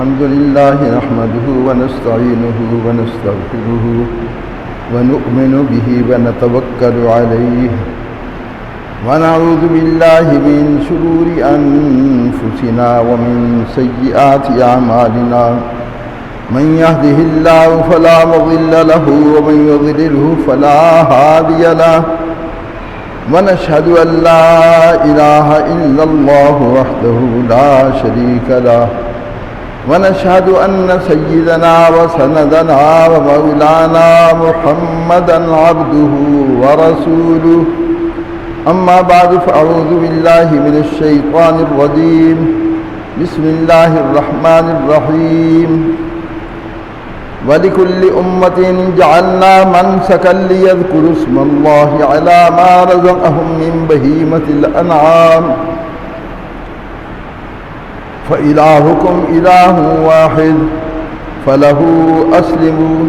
الحمد لله نحمده ونستعينه ونستغفره ونؤمن به ونتوكل عليه ونعوذ بالله من شرور أنفسنا ومن سيئات أعمالنا من يهده الله فلا مضل له ومن يضلله فلا هادي له ونشهد أن لا إله إلا الله وحده لا شريك له ونشهد أن سيدنا وسندنا ومولانا محمدا عبده ورسوله أما بعد فأعوذ بالله من الشيطان الرجيم بسم الله الرحمن الرحيم ولكل أمة جعلنا منسكا ليذكروا اسم الله على ما رزقهم من بهيمة الأنعام فإلهكم إله واحد فله أسلموا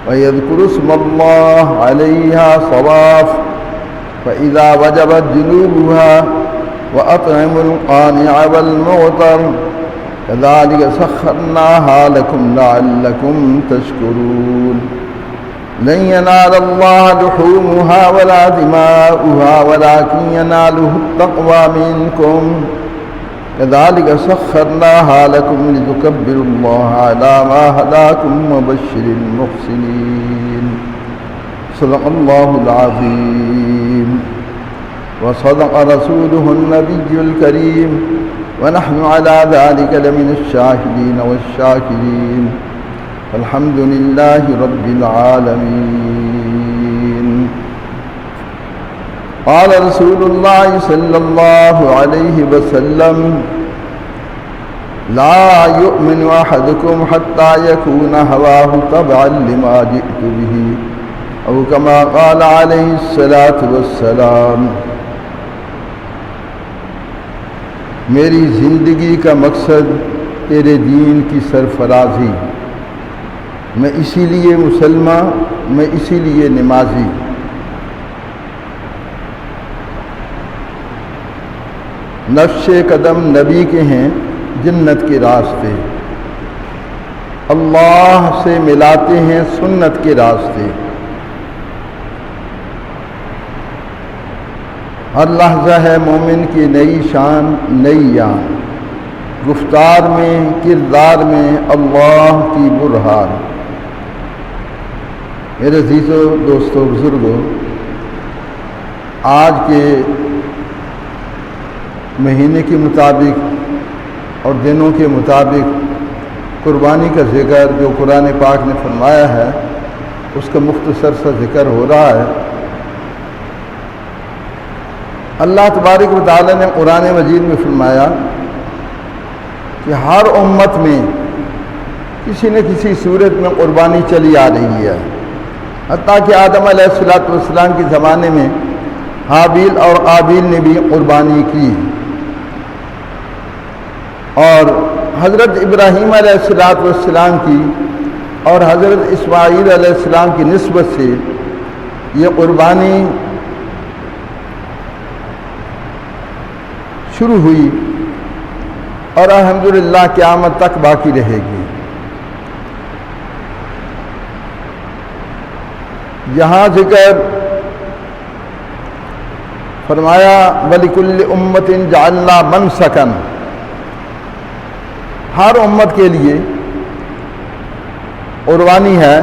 ويذكروا اسم الله عليها صواف فإذا وجبت جنوبها وأطعموا القانع والمعطر كذلك سخرناها لكم لعلكم تشكرون لن ينال الله لحومها ولا دماؤها ولكن يناله التقوى منكم كذلك سخرناها لكم لتكبروا الله على ما هداكم وبشر المحسنين صدق الله العظيم وصدق رسوله النبي الكريم ونحن على ذلك لمن الشاهدين والشاكرين الحمد لله رب العالمين قال رسول الله صلى الله عليه وسلم لا يؤمن أحدكم حتى يكون هواه تبعا لما جئت به أو كما قال عليه الصلاة والسلام میری زندگی کا مقصد تیرے دین کی سرفرازی، میں اسی لیے مسلمان، میں اسی لیے نمازی۔ نقش قدم نبی کے ہیں جنت کے راستے، اللہ سے ملاتے ہیں سنت کے راستے۔ ہر لحظہ ہے مومن کی نئی شان نئی یان، گفتار میں کردار میں اللہ کی برہان۔ میرے عزیزو دوستو بزرگو، آج کے مہینے کے مطابق اور دنوں کے مطابق قربانی کا ذکر جو قرآن پاک نے فرمایا ہے اس کا مختصر سا ذکر ہو رہا ہے۔ اللہ تبارک و تعالی نے قرآن مجید میں فرمایا کہ ہر امت میں کسی نہ کسی صورت میں قربانی چلی آ رہی ہے، حتیٰ کہ آدم علیہ السلام کے زمانے میں حابیل اور قابیل نے بھی قربانی کی، اور حضرت ابراہیم علیہ السلام کی اور حضرت اسماعیل علیہ السلام کی نسبت سے یہ قربانی شروع ہوئی اور الحمدللہ قیامت تک باقی رہے گی۔ یہاں ذکر فرمایا وَلِكُلِّ أُمَّةٍ جَعَلْنَا مَنْسَكًا، ہر امت کے لیے قربانی ہے۔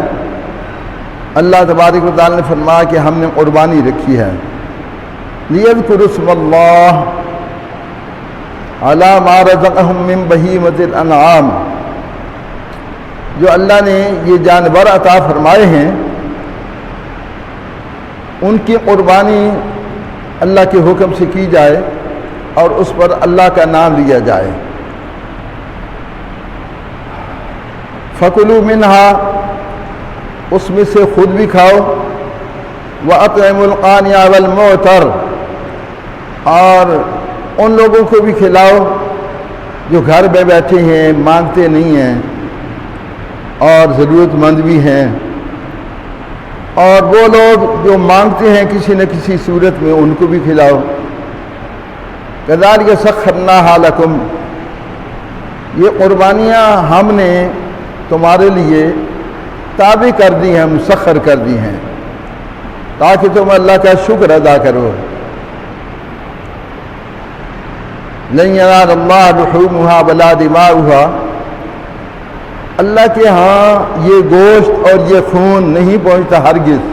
اللہ تبارک و تعالی نے فرمایا کہ ہم نے قربانی رکھی ہے لِيَذْكُرُوا اسْمَ اللَّهِ عَلَى مَا رَزَقَهُم مِّن بَهِيمَةِ الْأَنْعَامِ، جو اللہ نے یہ جانور عطا فرمائے ہیں ان کی قربانی اللہ کے حکم سے کی جائے اور اس پر اللہ کا نام لیا جائے۔ فَكُلُوا مِنْهَا، اس میں سے خود بھی کھاؤ، وَأَطْعِمُوا الْقَانِعَ وَالْمُعْطَرَ، اور ان لوگوں کو بھی کھلاؤ جو گھر میں بیٹھے ہیں، مانگتے نہیں ہیں اور ضرورت مند بھی ہیں، اور وہ لوگ جو مانگتے ہیں کسی نہ کسی صورت میں ان کو بھی کھلاؤ۔ کذالک سخرناها لکم، یہ قربانیاں ہم نے تمہارے لیے تابع کر دی ہیں، مسخر کر دی ہیں، تاکہ تم اللہ کا شکر ادا کرو۔ لن ینال اللہ لحومها ولا دماؤها، اللہ کے ہاں یہ گوشت اور یہ خون نہیں پہنچتا ہرگز،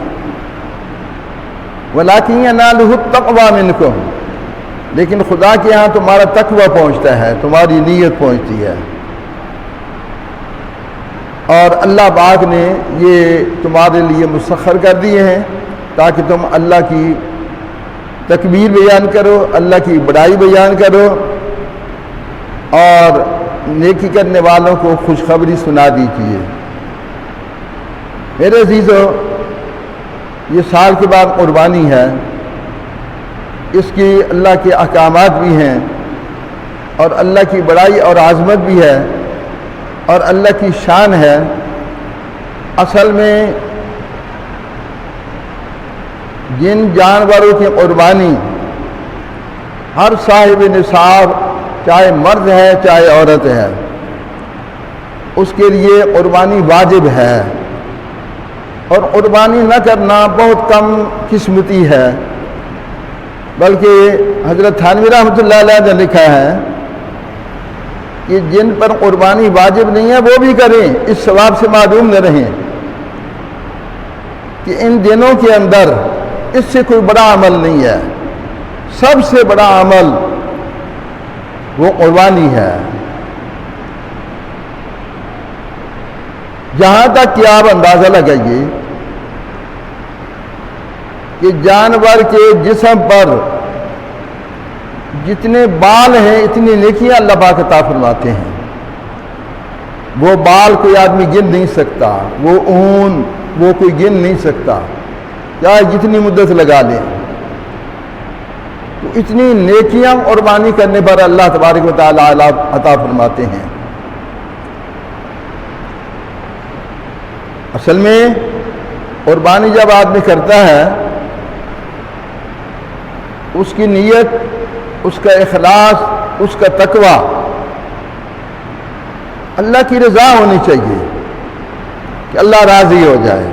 ولکن ینالہ التقوی منکم، لیکن خدا کے ہاں تمہارا تقوی پہنچتا ہے، تمہاری نیت پہنچتی ہے۔ اور اللہ پاک نے یہ تمہارے لیے مسخر کر دیے ہیں تاکہ تم اللہ کی تکبیر بیان کرو، اللہ کی بڑائی بیان کرو اور نیکی کرنے والوں کو خوشخبری سنا دیجیے۔ میرے عزیزو، یہ سال کے بعد قربانی ہے، اس کی اللہ کے احکامات بھی ہیں اور اللہ کی بڑائی اور عظمت بھی ہے اور اللہ کی شان ہے۔ اصل میں جن جانوروں کی قربانی ہر صاحب نصاب، چاہے مرد ہے چاہے عورت ہے، اس کے لیے قربانی واجب ہے، اور قربانی نہ کرنا بہت کم قسمتی ہے، بلکہ حضرت تھانوی رحمۃ اللہ علیہ نے لکھا ہے کہ جن پر قربانی واجب نہیں ہے وہ بھی کریں، اس ثواب سے معدوم نہ رہیں، کہ ان دنوں کے اندر اس سے کوئی بڑا عمل نہیں ہے، سب سے بڑا عمل وہ قربانی ہے۔ جہاں تک کہ آپ اندازہ لگائیے کہ جانور کے جسم پر جتنے بال ہیں اتنی نیکیاں اللہ پاک عطا فرماتے ہیں، وہ بال کوئی آدمی گن نہیں سکتا، وہ اون وہ کوئی گن نہیں سکتا، چاہے جتنی مدت لگا لیں، تو اتنی نیکیاں قربانی کرنے پر اللہ تبارک و تعالی عطا فرماتے ہیں۔ اصل میں قربانی جب آدمی کرتا ہے، اس کی نیت، اس کا اخلاص، اس کا تقوی اللہ کی رضا ہونی چاہیے کہ اللہ راضی ہو جائے،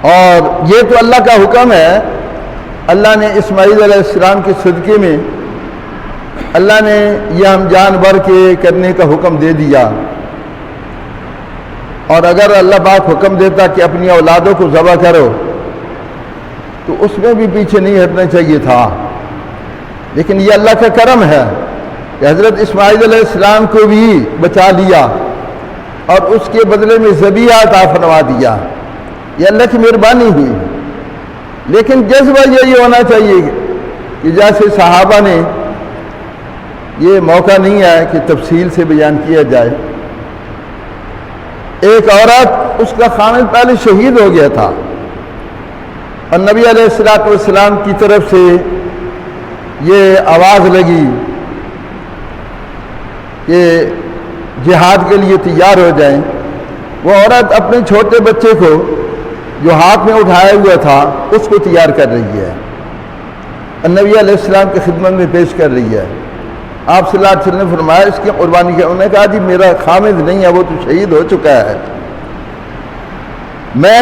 اور یہ تو اللہ کا حکم ہے۔ اللہ نے اسماعیل علیہ السلام کے صدقے میں اللہ نے یہ ہم جانور کے کرنے کا حکم دے دیا، اور اگر اللہ پاک حکم دیتا کہ اپنی اولادوں کو ذبح کرو تو اس میں بھی پیچھے نہیں ہٹنا چاہیے تھا، لیکن یہ اللہ کا کرم ہے کہ حضرت اسماعیل علیہ السلام کو بھی بچا لیا اور اس کے بدلے میں ذبیحہ عطا فرما دیا، یہ اللہ کی مہربانی ہوئی۔ لیکن جذبہ یہی ہونا چاہیے کہ جیسے صحابہ نے، یہ موقع نہیں ہے کہ تفصیل سے بیان کیا جائے، ایک عورت، اس کا خامد پہلے شہید ہو گیا تھا، اور نبی علیہ السلام کی طرف سے یہ آواز لگی کہ جہاد کے لیے تیار ہو جائیں۔ وہ عورت اپنے چھوٹے بچے کو جو ہاتھ میں اٹھایا ہوا تھا اس کو تیار کر رہی ہے، اور نبی علیہ السلام کی خدمت میں پیش کر رہی ہے۔ آپ صلی اللہ علیہ وسلم نے فرمایا اس کی قربانی کیا؟ انہوں نے کہا جی میرا خامد نہیں ہے، وہ تو شہید ہو چکا ہے، میں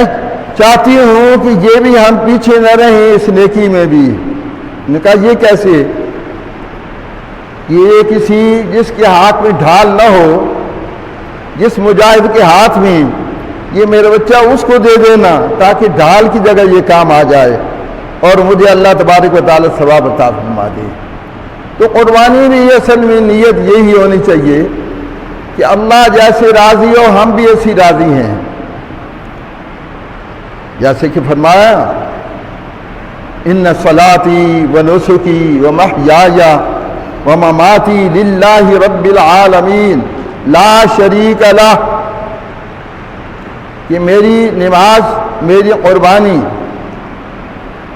چاہتی ہوں کہ یہ بھی ہم پیچھے نہ رہیں اس نیکی میں بھی۔ انہوں نے کہا یہ کیسے؟ یہ کسی جس کے ہاتھ میں ڈھال نہ ہو، جس مجاہد کے ہاتھ میں، یہ میرا بچہ اس کو دے دینا تاکہ ڈھال کی جگہ یہ کام آ جائے اور مجھے اللہ تبارک و تعالی ثواب عطا فرما دے۔ تو قربانی بھی اصل میں نیت یہی ہونی چاہیے کہ اللہ جیسے راضی ہو ہم بھی ایسی راضی ہیں، جیسے کہ فرمایا ان صلاتی و نسکی و محیای و مماتی للہ رب العالمین لا شریک لہ، کہ میری نماز، میری قربانی،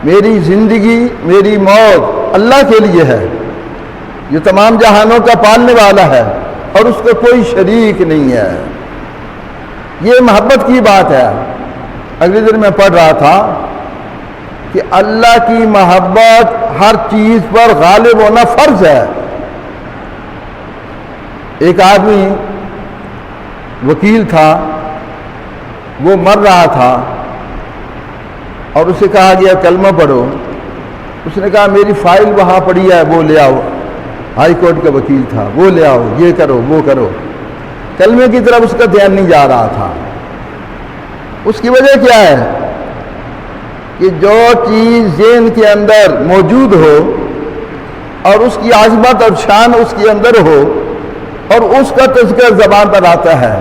میری زندگی، میری موت اللہ کے لیے ہے، یہ تمام جہانوں کا پالنے والا ہے اور اس کا کوئی شریک نہیں ہے۔ یہ محبت کی بات ہے۔ اگلے دن میں پڑھ رہا تھا کہ اللہ کی محبت ہر چیز پر غالب ہونا فرض ہے، ایک آدمی وکیل تھا، وہ مر رہا تھا اور اسے کہا گیا کلمہ پڑھو. اس نے کہا میری فائل وہاں پڑی ہے، وہ لے آؤ. ہائی کورٹ کا وکیل تھا، وہ لے آؤ، یہ کرو وہ کرو. کلمے کی طرف اس کا دھیان نہیں جا رہا تھا. اس کی وجہ کیا ہے کہ جو چیز ذہن کے اندر موجود ہو اور اس کی عظمت اور شان اس کے اندر ہو اور اس کا تذکر زبان پر آتا ہے.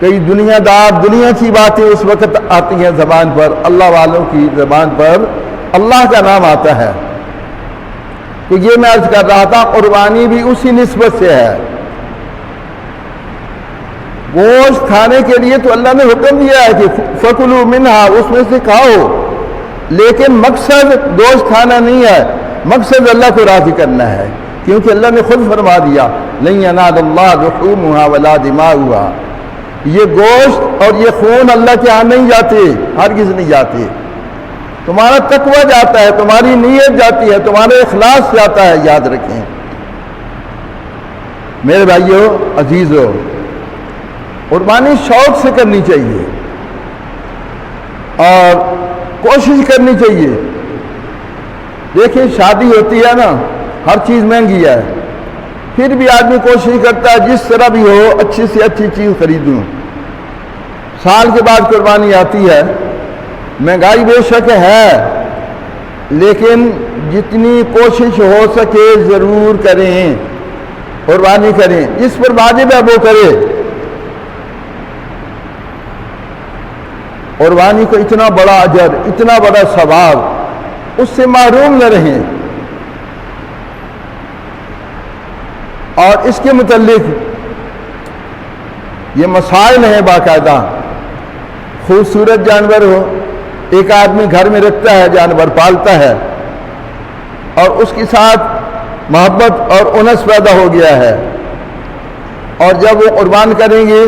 کئی دنیا دار دنیا کی باتیں اس وقت آتی ہیں زبان پر، اللہ والوں کی زبان پر اللہ کا نام آتا ہے. تو یہ میں عرض کر رہا تھا قربانی بھی اسی نسبت سے ہے. گوشت کھانے کے لیے تو اللہ نے حکم دیا ہے کہ فَكُلُوا مِنْهَا، اس میں سے کھاؤ، لیکن مقصد گوشت کھانا نہیں ہے، مقصد اللہ کو راضی کرنا ہے. کیونکہ اللہ نے خود فرما دیا لَن يَنَالَ اللَّهَ لُحُومُهَا وَلَا دِمَاؤُهَا، یہ گوشت اور یہ خون اللہ کے ہاں نہیں جاتے، ہرگز نہیں جاتے. تمہارا تقوی جاتا ہے، تمہاری نیت جاتی ہے، تمہارا اخلاص جاتا ہے. یاد رکھیں میرے بھائیو عزیزو، قربانی شوق سے کرنی چاہیے اور کوشش کرنی چاہیے. دیکھیں شادی ہوتی ہے نا، ہر چیز مہنگی ہے، پھر بھی آدمی کوشش کرتا ہے جس طرح بھی ہو اچھی سے اچھی چیز خریدوں. سال کے بعد قربانی آتی ہے، مہنگائی بے شک ہے، لیکن جتنی کوشش ہو سکے ضرور کریں، قربانی کریں. جس پر واجب ہے وہ کرے. قربانی کو اتنا بڑا اجر، اتنا بڑا ثواب، اس سے محروم نہ رہیں. اور اس کے متعلق یہ مسائل ہیں باقاعدہ. خوبصورت جانور ہو، ایک آدمی گھر میں رکھتا ہے، جانور پالتا ہے اور اس کے ساتھ محبت اور انس پیدا ہو گیا ہے، اور جب وہ قربان کریں گے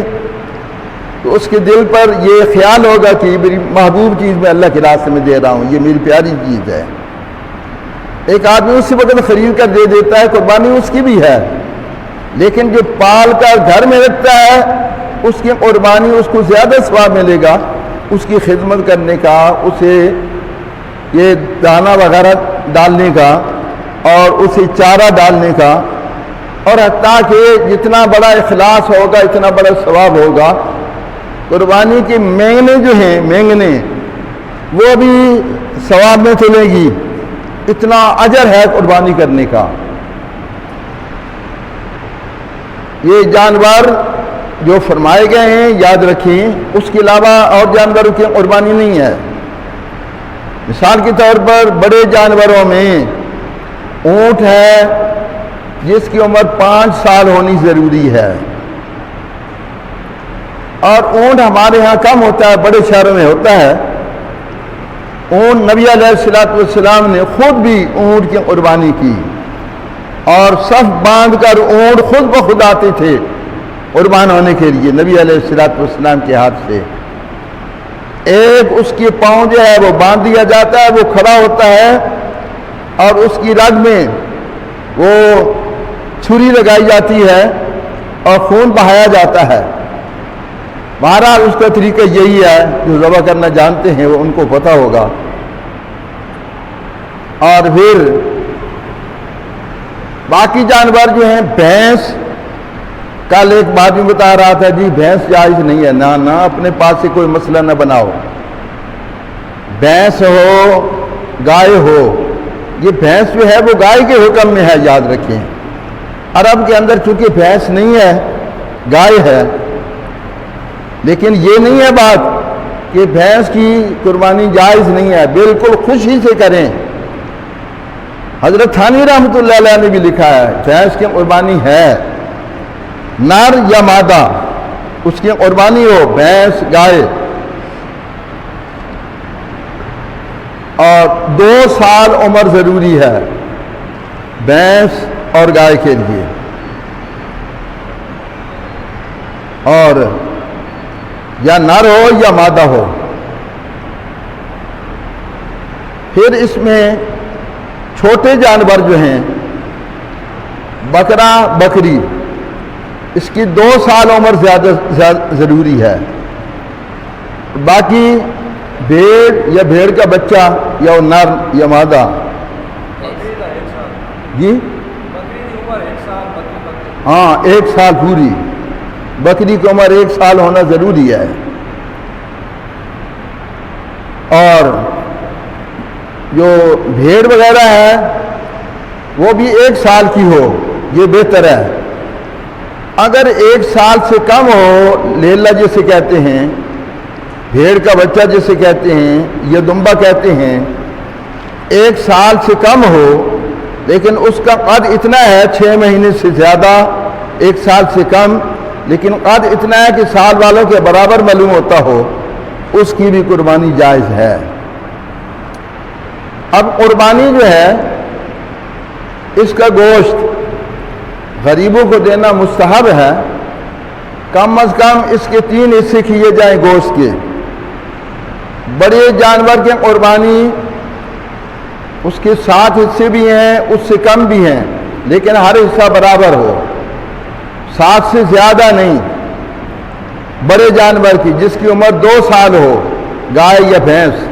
تو اس کے دل پر یہ خیال ہوگا کہ میری محبوب چیز میں اللہ کے راستے میں دے رہا ہوں، یہ میری پیاری چیز ہے. ایک آدمی اسی وقت خرید کر دے دیتا ہے، قربانی اس کی بھی ہے، لیکن جو پال کر گھر میں رکھتا ہے اس کی قربانی اس کو زیادہ ثواب ملے گا، اس کی خدمت کرنے کا، اسے یہ دانہ وغیرہ ڈالنے کا اور اسے چارہ ڈالنے کا، اور حتیٰ کہ جتنا بڑا اخلاص ہوگا اتنا بڑا ثواب ہوگا. قربانی کے مینگنے جو ہیں، مینگنے وہ بھی ثواب میں چلے گی. اتنا اجر ہے قربانی کرنے کا. یہ جانور جو فرمائے گئے ہیں یاد رکھیں، اس کے علاوہ اور جانوروں کی قربانی نہیں ہے. مثال کے طور پر بڑے جانوروں میں اونٹ ہے جس کی عمر 5 سال ہونی ضروری ہے، اور اونٹ ہمارے ہاں کم ہوتا ہے، بڑے شہروں میں ہوتا ہے. اونٹ نبی علیہ السلام نے خود بھی اونٹ کی قربانی کی، اور صف باندھ کر اونٹ خود بخود آتے تھے قربان ہونے کے لیے نبی علیہ السلام کے ہاتھ سے. ایک اس کے پاؤں جو ہے وہ باندھ دیا جاتا ہے، وہ کھڑا ہوتا ہے اور اس کی رگ میں وہ چھری لگائی جاتی ہے اور خون بہایا جاتا ہے. بہرحال اس کا طریقہ یہی ہے، جو ذبح کرنا جانتے ہیں وہ ان کو پتہ ہوگا. اور پھر باقی جانور جو ہیں، بھینس، کل ایک بات میں بتا رہا تھا جی بھینس جائز نہیں ہے. نہ اپنے پاس سے کوئی مسئلہ نہ بناؤ. بھینس ہو، گائے ہو، یہ بھینس جو ہے وہ گائے کے حکم میں ہے، یاد رکھیں. عرب کے اندر چونکہ بھینس نہیں ہے، گائے ہے. لیکن یہ نہیں ہے بات کہ بھینس کی قربانی جائز نہیں ہے، بالکل خوشی سے کریں. حضرت تھانوی رحمۃ اللہ علیہ نے بھی لکھا ہے بھینس کی قربانی ہے، نر یا مادہ اس کی قربانی ہو، بھینس، گائے. اور 2 سال عمر ضروری ہے بھینس اور گائے کے لیے. اور یا نر ہو یا مادہ ہو. پھر اس میں چھوٹے جانور جو ہیں بکرا بکری اس کی 2 سال عمر زیادہ ضروری ہے. باقی بھیڑ یا بھیڑ کا بچہ یا نر یا مادہ جی ہاں 1 سال پوری بکری کی عمر 1 سال ہونا ضروری ہے. اور جو بھیڑ وغیرہ ہے وہ بھی 1 سال کی ہو یہ بہتر ہے. اگر 1 سال سے کم ہو لیلا جسے کہتے ہیں بھیڑ کا بچہ جسے کہتے ہیں یہ دمبا کہتے ہیں 1 سال سے کم ہو لیکن اس کا قد اتنا ہے 6 مہینے سے زیادہ 1 سال سے کم لیکن قد اتنا ہے کہ سال والوں کے برابر معلوم ہوتا ہو اس کی بھی قربانی جائز ہے. اب قربانی جو ہے اس کا گوشت غریبوں کو دینا مستحب ہے. کم از کم اس کے 3 حصے کیے جائیں گوشت کے. بڑے جانور کی قربانی اس کے 7 حصے بھی ہیں اس سے کم بھی ہیں لیکن ہر حصہ برابر ہو 7 سے زیادہ نہیں. بڑے جانور کی جس کی عمر 2 سال ہو گائے یا بھینس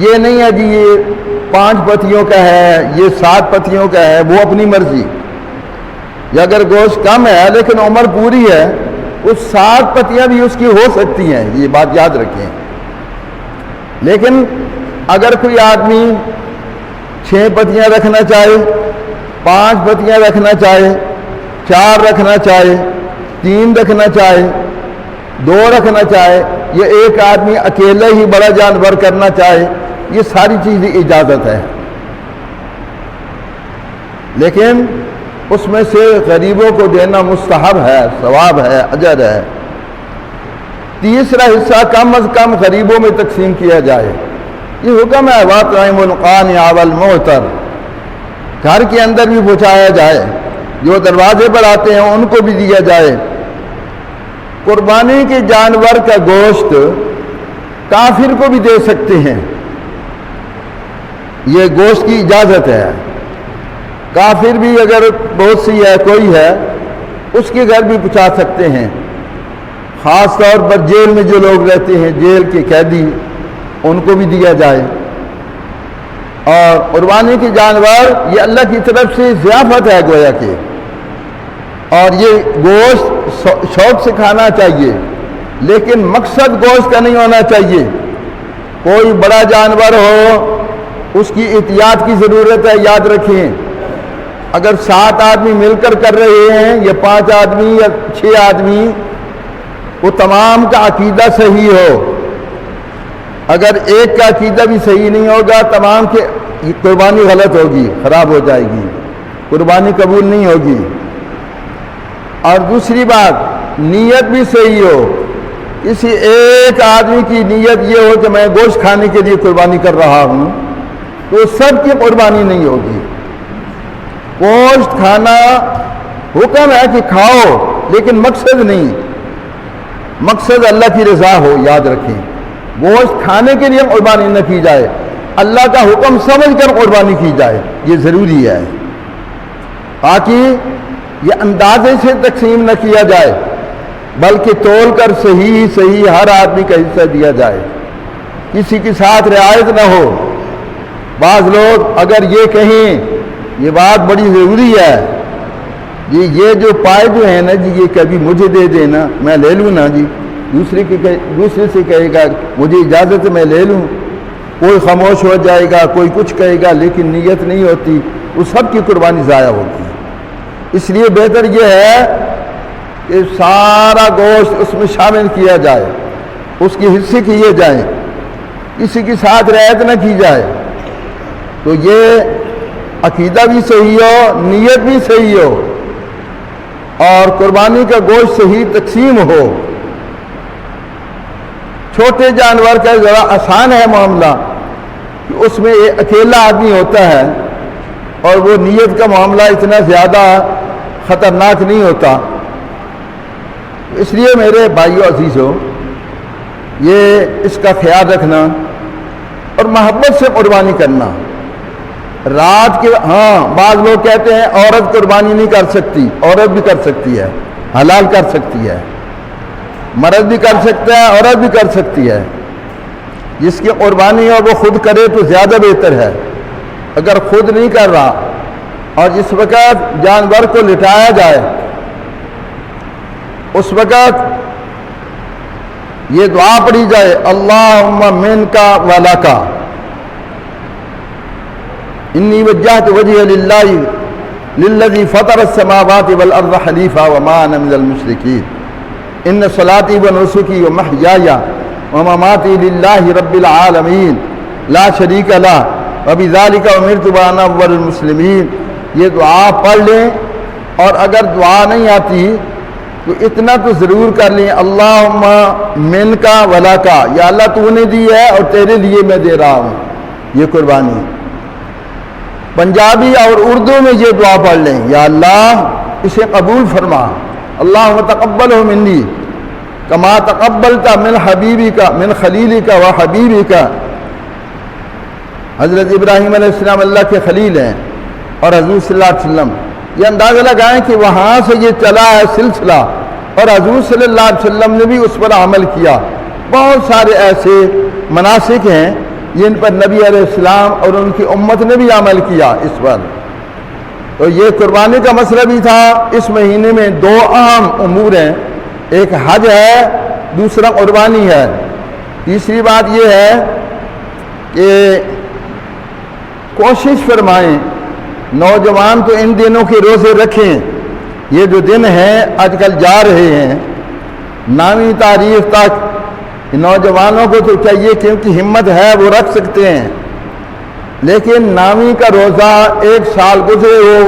یہ نہیں ہے جی یہ 5 پتیوں کا ہے یہ 7 پتیوں کا ہے وہ اپنی مرضی. یا اگر گوشت کم ہے لیکن عمر پوری ہے اس 7 پتیاں بھی اس کی ہو سکتی ہیں یہ بات یاد رکھیں. لیکن اگر کوئی آدمی 6 پتیاں رکھنا چاہے 5 پتیاں رکھنا چاہے 4 رکھنا چاہے 3 رکھنا چاہے 2 رکھنا چاہے یہ ایک آدمی اکیلے ہی بڑا جانور کرنا چاہے یہ ساری چیزیں اجازت ہے. لیکن اس میں سے غریبوں کو دینا مستحب ہے ثواب ہے اجر ہے. تیسرا حصہ کم از کم غریبوں میں تقسیم کیا جائے. یہ حکم ہے واطعم القانع والمعتر گھر کے اندر بھی پہنچایا جائے جو دروازے پر آتے ہیں ان کو بھی دیا جائے. قربانی کے جانور کا گوشت کافر کو بھی دے سکتے ہیں یہ گوشت کی اجازت ہے. کافر بھی اگر بہت سی ہے کوئی ہے اس کے گھر بھی پہنچا سکتے ہیں. خاص طور پر جیل میں جو لوگ رہتے ہیں جیل کے قیدی ان کو بھی دیا جائے. اور قربانی کے جانور یہ اللہ کی طرف سے ضیافت ہے گویا کہ اور یہ گوشت شوق سے کھانا چاہیے لیکن مقصد گوشت کا نہیں ہونا چاہیے. کوئی بڑا جانور ہو اس کی احتیاط کی ضرورت ہے. یاد رکھیں اگر 7 آدمی مل کر رہے ہیں یا 5 آدمی یا 6 آدمی وہ تمام کا عقیدہ صحیح ہو. اگر ایک کا عقیدہ بھی صحیح نہیں ہوگا تمام کے قربانی غلط ہوگی خراب ہو جائے گی قربانی قبول نہیں ہوگی. اور دوسری بات نیت بھی صحیح ہو. کسی ایک آدمی کی نیت یہ ہو کہ میں گوشت کھانے کے لیے قربانی کر رہا ہوں تو سب کی قربانی نہیں ہوگی. گوشت کھانا حکم ہے کہ کھاؤ لیکن مقصد نہیں مقصد اللہ کی رضا ہو. یاد رکھیں گوشت کھانے کے لیے قربانی نہ کی جائے اللہ کا حکم سمجھ کر قربانی کی جائے یہ ضروری ہے. تاکہ یہ اندازے سے تقسیم نہ کیا جائے بلکہ تول کر صحیح ہر آدمی کا حصہ دیا جائے کسی کے ساتھ رعایت نہ ہو. بعض لوگ اگر یہ کہیں یہ بات بڑی ضروری ہے یہ جو پائے جو ہیں نا جی یہ کبھی مجھے دے دینا میں لے لوں نا جی دوسرے سے کہے گا مجھے اجازت میں لے لوں. کوئی خاموش ہو جائے گا کوئی کچھ کہے گا لیکن نیت نہیں ہوتی وہ سب کی قربانی ضائع ہوتی. اس لیے بہتر یہ ہے کہ سارا گوشت اس میں شامل کیا جائے اس کے حصے کیے جائیں کسی کے ساتھ رعایت نہ کی جائے تو یہ عقیدہ بھی صحیح ہو نیت بھی صحیح ہو اور قربانی کا گوشت صحیح تقسیم ہو. چھوٹے جانور کا ذرا آسان ہے معاملہ کہ اس میں اکیلا آدمی ہوتا ہے اور وہ نیت کا معاملہ اتنا زیادہ خطرناک نہیں ہوتا. اس لیے میرے بھائیو عزیزو یہ اس کا خیال رکھنا اور محبت سے قربانی کرنا رات کے بعض لوگ کہتے ہیں عورت قربانی نہیں کر سکتی، عورت بھی کر سکتی ہے، حلال کر سکتی ہے، مرد بھی کر سکتا ہے، عورت بھی کر سکتی ہے۔ جس کی قربانی ہے وہ خود کرے تو زیادہ بہتر ہے۔ اگر خود نہیں کر رہا اور جس وقت جانور کو لٹایا جائے اس وقت یہ دعا پڑھی جائے، اللہم منکا ولکا انی وجہت وجہی للہ للذی فطر السماوات والارض حنیفا وما انا من المشرکین ان صلاتی ونسکی ومحیای ومماتی للہ رب العالمین لا شریک لہ وبذالک امرت وانا اول المسلمین۔ یہ دعا پڑھ لیں، اور اگر دعا نہیں آتی تو اتنا تو ضرور کر لیں، اللہم منکا ولکا، یا اللہ تو نے دی ہے اور تیرے لیے میں دے رہا ہوں یہ قربانی۔ پنجابی اور اردو میں یہ دعا پڑھ لیں، یا اللہ اسے قبول فرما، اللہم تقبلہ منی کما تقبلت من حبیبک من خلیلک و حبیبک۔ حضرت ابراہیم علیہ السلام اللہ کے خلیل ہیں اور حضور صلی اللہ علیہ وسلم، یہ اندازہ لگائیں کہ وہاں سے یہ چلا ہے سلسلہ، اور حضور صلی اللہ علیہ وسلم نے بھی اس پر عمل کیا۔ بہت سارے ایسے مناسک ہیں جن پر نبی علیہ السلام اور ان کی امت نے بھی عمل کیا اس پر۔ تو یہ قربانی کا مسئلہ بھی تھا۔ اس مہینے میں دو اہم امور ہیں، ایک حج ہے، دوسرا قربانی ہے۔ تیسری بات یہ ہے کہ کوشش فرمائیں نوجوان تو ان دنوں کے روزے رکھیں۔ یہ جو دن ہیں آج کل جا رہے ہیں 9ویں تاریخ تک، نوجوانوں کو تو چاہیے کیونکہ ہمت ہے وہ رکھ سکتے ہیں، لیکن 9ویں کا روزہ ایک سال گزرے ہو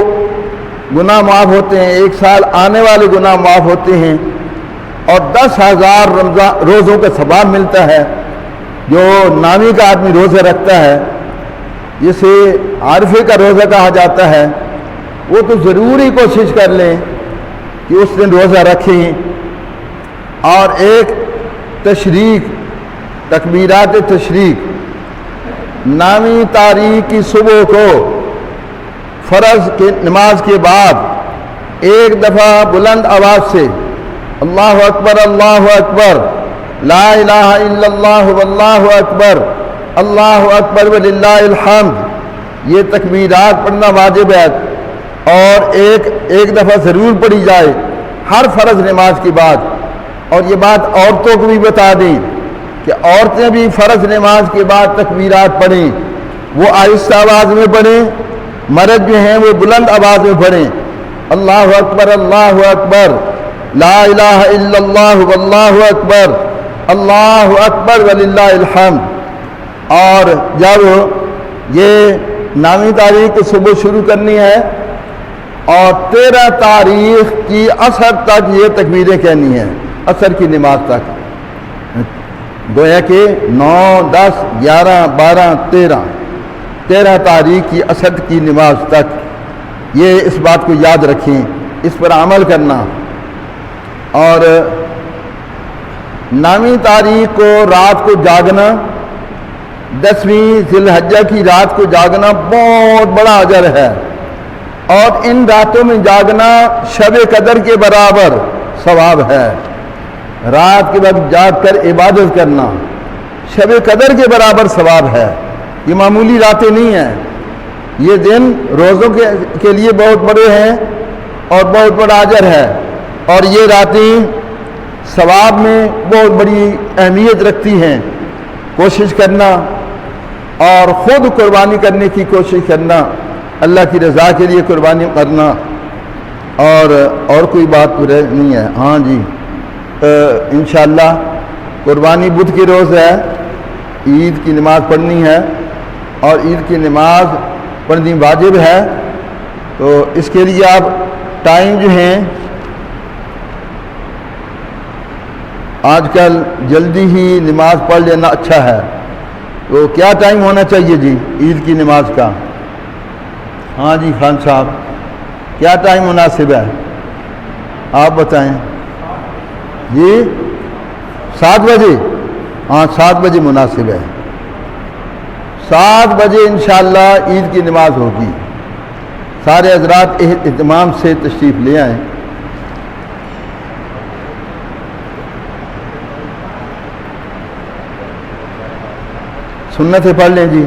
گناہ معاف ہوتے ہیں، ایک سال آنے والے گناہ معاف ہوتے ہیں، اور 10,000 روزوں کا ثواب ملتا ہے جو 9ویں کا آدمی روزہ رکھتا ہے، جسے عارفے کا روزہ کہا جاتا ہے۔ وہ تو ضروری کوشش کر لیں کہ اس دن روزہ رکھیں۔ اور ایک تشریق، تکبیرات تشریق، 9ویں تاریخ کی صبح کو فرض کی نماز کے بعد ایک دفعہ بلند آواز سے اللہ اکبر لا الہ الا اللہ واللہ اکبر اللہ اکبر وللہ الحمد، یہ تکبیرات پڑھنا واجب ہے، اور ایک دفعہ ضرور پڑھی جائے ہر فرض نماز کے بعد۔ اور یہ بات عورتوں کو بھی بتا دیں کہ عورتیں بھی فرض نماز کے بعد تکبیرات پڑھیں، وہ آہستہ آواز میں پڑھیں، مرد جو ہیں وہ بلند آواز میں پڑھیں، اللہ اکبر لا الہ الا اللہ واللہ اکبر وللہ الحمد۔ اور جب یہ 9ویں تاریخ کو صبح شروع کرنی ہے اور 13 تاریخ کی عصر تک یہ تکبیریں کہنی ہیں، عصر کی نماز تک، گویا کہ 9، 10، 11، 12، 13 تاریخ کی عصر کی نماز تک۔ یہ اس بات کو یاد رکھیں، اس پر عمل کرنا۔ اور 9ویں تاریخ کو رات کو جاگنا، 10ویں ذی الحجہ کی رات کو جاگنا بہت بڑا اجر ہے، اور ان راتوں میں جاگنا شب قدر کے برابر ثواب ہے۔ رات کے وقت جاگ کر عبادت کرنا شب قدر کے برابر ثواب ہے۔ یہ معمولی راتیں نہیں ہیں، یہ دن روزوں کے لیے بہت بڑے ہیں اور بہت بڑا اجر ہے، اور یہ راتیں ثواب میں بہت بڑی اہمیت رکھتی ہیں۔ کوشش کرنا اور خود قربانی کرنے کی کوشش کرنا، اللہ کی رضا کے لیے قربانی کرنا، اور کوئی بات تو نہیں ہے۔ ہاں جی، انشاءاللہ قربانی بدھ کے روز ہے، عید کی نماز پڑھنی ہے، اور عید کی نماز پڑھنی واجب ہے، تو اس کے لیے آپ ٹائم جو ہیں آج کل جلدی ہی نماز پڑھ لینا اچھا ہے۔ تو کیا ٹائم ہونا چاہیے جی عید کی نماز کا؟ ہاں جی خان صاحب، کیا ٹائم مناسب ہے آپ بتائیں جی؟ 7 بجے؟ ہاں 7 بجے مناسب ہے، 7 بجے انشاءاللہ عید کی نماز ہوگی. سارے حضرات اہتمام سے تشریف لے آئیں. سنتیں پڑھ لیں جی.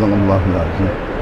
اللہ